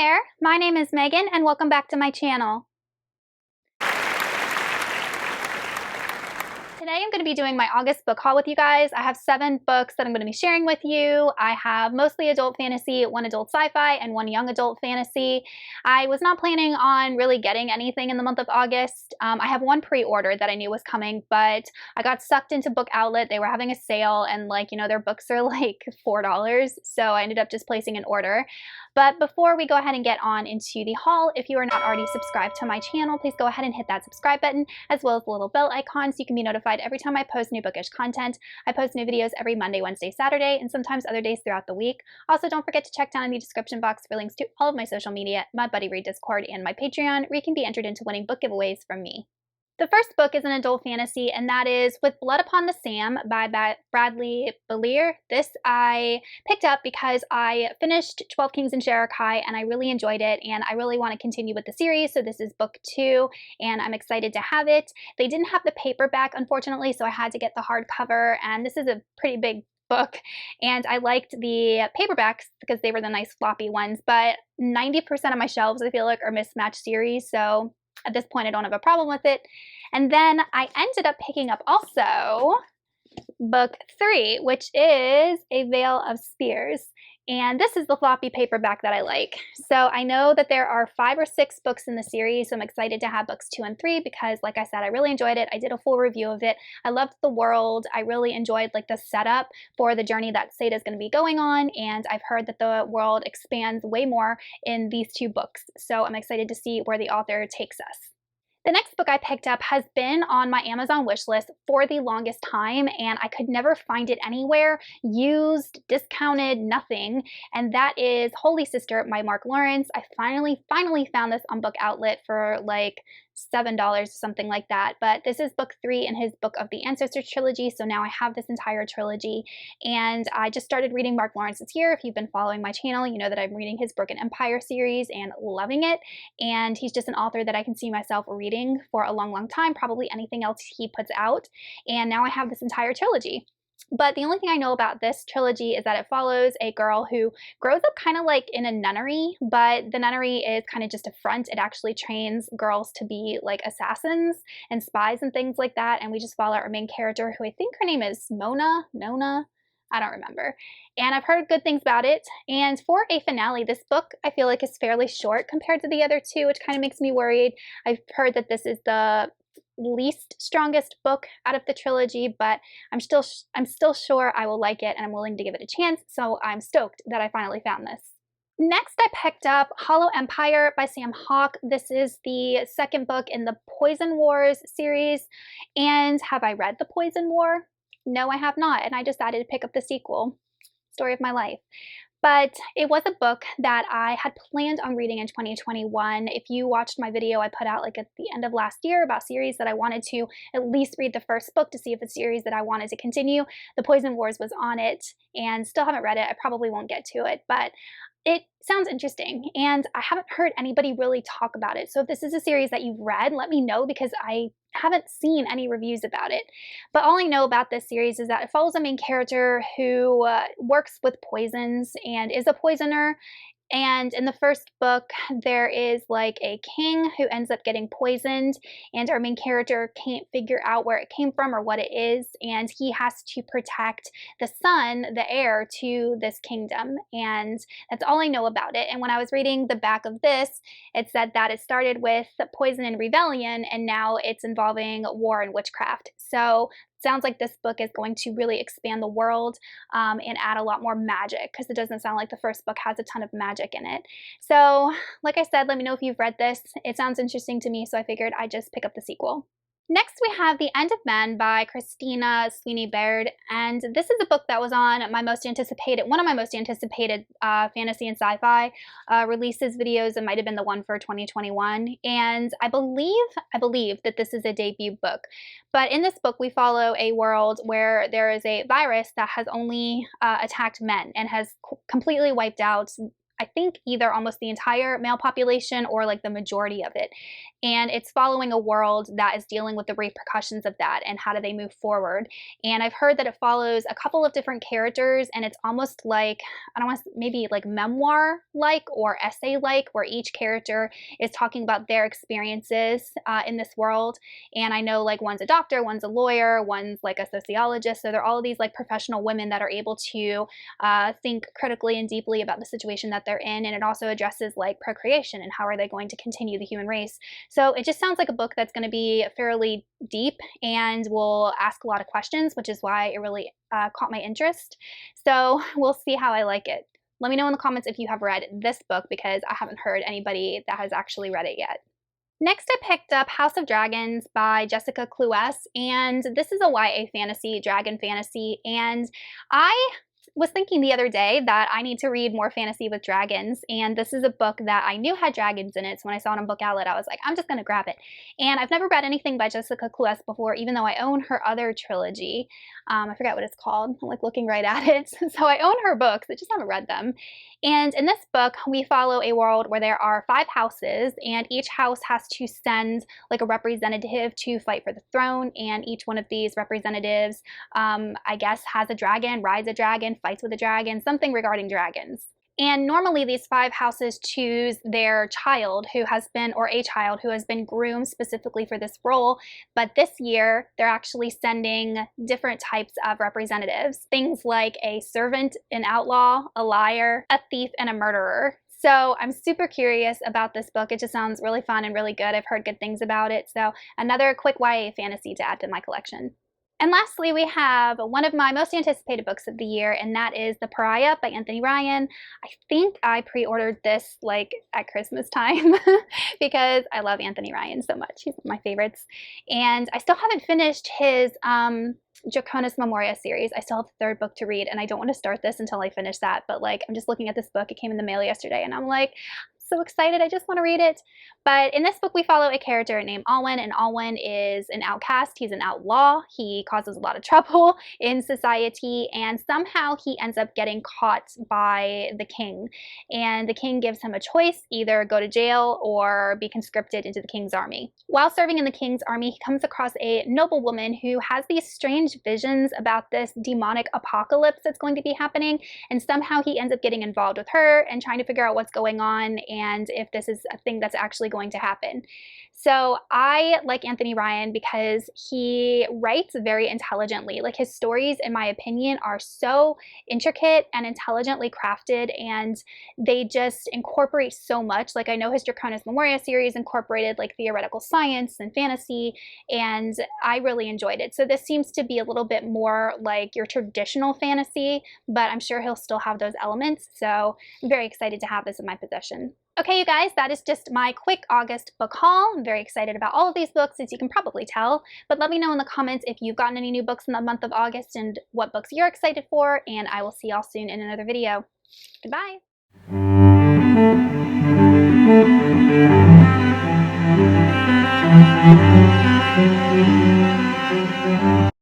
there, my name is Megan and welcome back to my channel. Today I'm going to be doing my August book haul with you guys. I have 7 books that I'm going to be sharing with you. I have mostly adult fantasy, 1 adult sci-fi, and 1 young adult fantasy. I was not planning on really getting anything in the month of August. I have 1 pre-order that I knew was coming, but I got sucked into Book Outlet. They were having a sale and their books are like $4, so I ended up just placing an order. But before we go ahead and get on into the haul, if you are not already subscribed to my channel, please go ahead and hit that subscribe button as well as the little bell icon so you can be notified every time I post new bookish content. I post new videos every Monday, Wednesday, Saturday, and sometimes other days throughout the week. Also, don't forget to check down in the description box for links to all of my social media, my Buddy Read Discord, and my Patreon, where you can be entered into winning book giveaways from me. The first book is an adult fantasy, and that is With Blood Upon the Sam by Bradley Bellier. This I picked up because I finished 12 Kings and Sherakai, and I really enjoyed it, and I really want to continue with the series, so this is book 2, and I'm excited to have it. They didn't have the paperback, unfortunately, so I had to get the hardcover, and this is a pretty big book, and I liked the paperbacks because they were the nice floppy ones, but 90% of my shelves, I feel like, are mismatched series, so at this point, I don't have a problem with it. And then I ended up picking up also book 3, which is A Veil of Spears. And this is the floppy paperback that I like. So I know that there are 5 or 6 books in the series, so I'm excited to have books 2 and 3 because, like I said, I really enjoyed it. I did a full review of it. I loved the world. I really enjoyed the setup for the journey that Seda is going to be going on, and I've heard that the world expands way more in these 2 books. So I'm excited to see where the author takes us. The next book I picked up has been on my Amazon wish list for the longest time, and I could never find it anywhere, used, discounted, nothing, and that is Holy Sister by Mark Lawrence. I finally found this on Book Outlet for like $7 or something like that, but this is book 3 in his Book of the Ancestors trilogy, so now I have this entire trilogy, and I just started reading Mark Lawrence this year. If you've been following my channel, you know that I'm reading his Broken Empire series and loving it, and he's just an author that I can see myself reading for a long time, probably anything else he puts out, and now I have this entire trilogy. But the only thing I know about this trilogy is that it follows a girl who grows up kind of like in a nunnery, but the nunnery is kind of just a front. It actually trains girls to be like assassins and spies and things like that. And we just follow our main character, who I think her name is Nona, I don't remember. And I've heard good things about it. And for a finale, this book I feel like is fairly short compared to the other 2, which kind of makes me worried. I've heard that this is the least strongest book out of the trilogy, but I'm still sure I will like it, and I'm willing to give it a chance, so I'm stoked that I finally found this. Next, I picked up Hollow Empire by Sam Hawke. This is the second book in the Poison Wars series, and have I read The Poison War? No, I have not, and I decided to pick up the sequel. Story of my life. But it was a book that I had planned on reading in 2021. If you watched my video I put out at the end of last year about series that I wanted to at least read the first book to see if it's a series that I wanted to continue, The Poison Wars was on it, and still haven't read it. I probably won't get to it, but it sounds interesting, and I haven't heard anybody really talk about it. So if this is a series that you've read, let me know, because I haven't seen any reviews about it. But all I know about this series is that it follows a main character who works with poisons and is a poisoner. And in the first book, there is like a king who ends up getting poisoned, and our main character can't figure out where it came from or what it is, and he has to protect the son, the heir to this kingdom, and that's all I know about it. And when I was reading the back of this, it said that it started with poison and rebellion, and now it's involving war and witchcraft. So sounds like this book is going to really expand the world and add a lot more magic, because it doesn't sound like the first book has a ton of magic in it. So like I said, let me know if you've read this. It sounds interesting to me, so I figured I'd just pick up the sequel. Next, we have The End of Men by Christina Sweeney Baird, and this is a book that was on one of my most anticipated fantasy and sci-fi releases videos. It might have been the one for 2021, and I believe that this is a debut book. But in this book, we follow a world where there is a virus that has only attacked men and has completely wiped out, I think either almost the entire male population or like the majority of it. And it's following a world that is dealing with the repercussions of that and how do they move forward. And I've heard that it follows a couple of different characters, and it's almost like, I don't want to, maybe like memoir like or essay like, where each character is talking about their experiences in this world. And I know like one's a doctor, one's a lawyer, one's like a sociologist. So they're all of these like professional women that are able to think critically and deeply about the situation that they're in. And it also addresses like procreation and how are they going to continue the human race. So it just sounds like a book that's going to be fairly deep and will ask a lot of questions, which is why it really caught my interest. So we'll see how I like it. Let me know in the comments if you have read this book, because I haven't heard anybody that has actually read it yet. Next, I picked up House of Dragons by Jessica Cluess, and this is a YA fantasy, dragon fantasy, and I was thinking the other day that I need to read more fantasy with dragons, and this is a book that I knew had dragons in it, so when I saw it on Book Outlet, I was like, I'm just gonna grab it. And I've never read anything by Jessica Cluess before, even though I own her other trilogy. I forgot what it's called. I'm like looking right at it. So I own her books, I just haven't read them. And in this book, we follow a world where there are 5 houses, and each house has to send like a representative to fight for the throne, and each one of these representatives, I guess, has a dragon, rides a dragon, fights with a dragon, something regarding dragons. And normally these 5 houses choose their child who has been, or a child who has been groomed specifically for this role. But this year, they're actually sending different types of representatives. Things like a servant, an outlaw, a liar, a thief, and a murderer. So I'm super curious about this book. It just sounds really fun and really good. I've heard good things about it. So another quick YA fantasy to add to my collection. And lastly, we have one of my most anticipated books of the year, and that is The Pariah by Anthony Ryan. I think I pre-ordered this like at Christmas time because I love Anthony Ryan so much. He's one of my favorites. And I still haven't finished his Draconis Memoria series. I still have the 3rd book to read, and I don't want to start this until I finish that. But like, I'm just looking at this book. It came in the mail yesterday, and I'm like, so excited. I just want to read it. But in this book, we follow a character named Alwyn, and Alwyn is an outcast. He's an outlaw. He causes a lot of trouble in society, and somehow he ends up getting caught by the king. And the king gives him a choice, either go to jail or be conscripted into the king's army. While serving in the king's army, he comes across a noblewoman who has these strange visions about this demonic apocalypse that's going to be happening, and somehow he ends up getting involved with her and trying to figure out what's going on and if this is a thing that's actually going to happen. So I like Anthony Ryan because he writes very intelligently. Like, his stories, in my opinion, are so intricate and intelligently crafted, and they just incorporate so much. Like, I know his Draconis Memoria series incorporated like theoretical science and fantasy, and I really enjoyed it. So this seems to be a little bit more like your traditional fantasy, but I'm sure he'll still have those elements. So I'm very excited to have this in my possession. Okay, you guys, that is just my quick August book haul. I'm very excited about all of these books, as you can probably tell. But let me know in the comments if you've gotten any new books in the month of August and what books you're excited for, and I will see y'all soon in another video. Goodbye!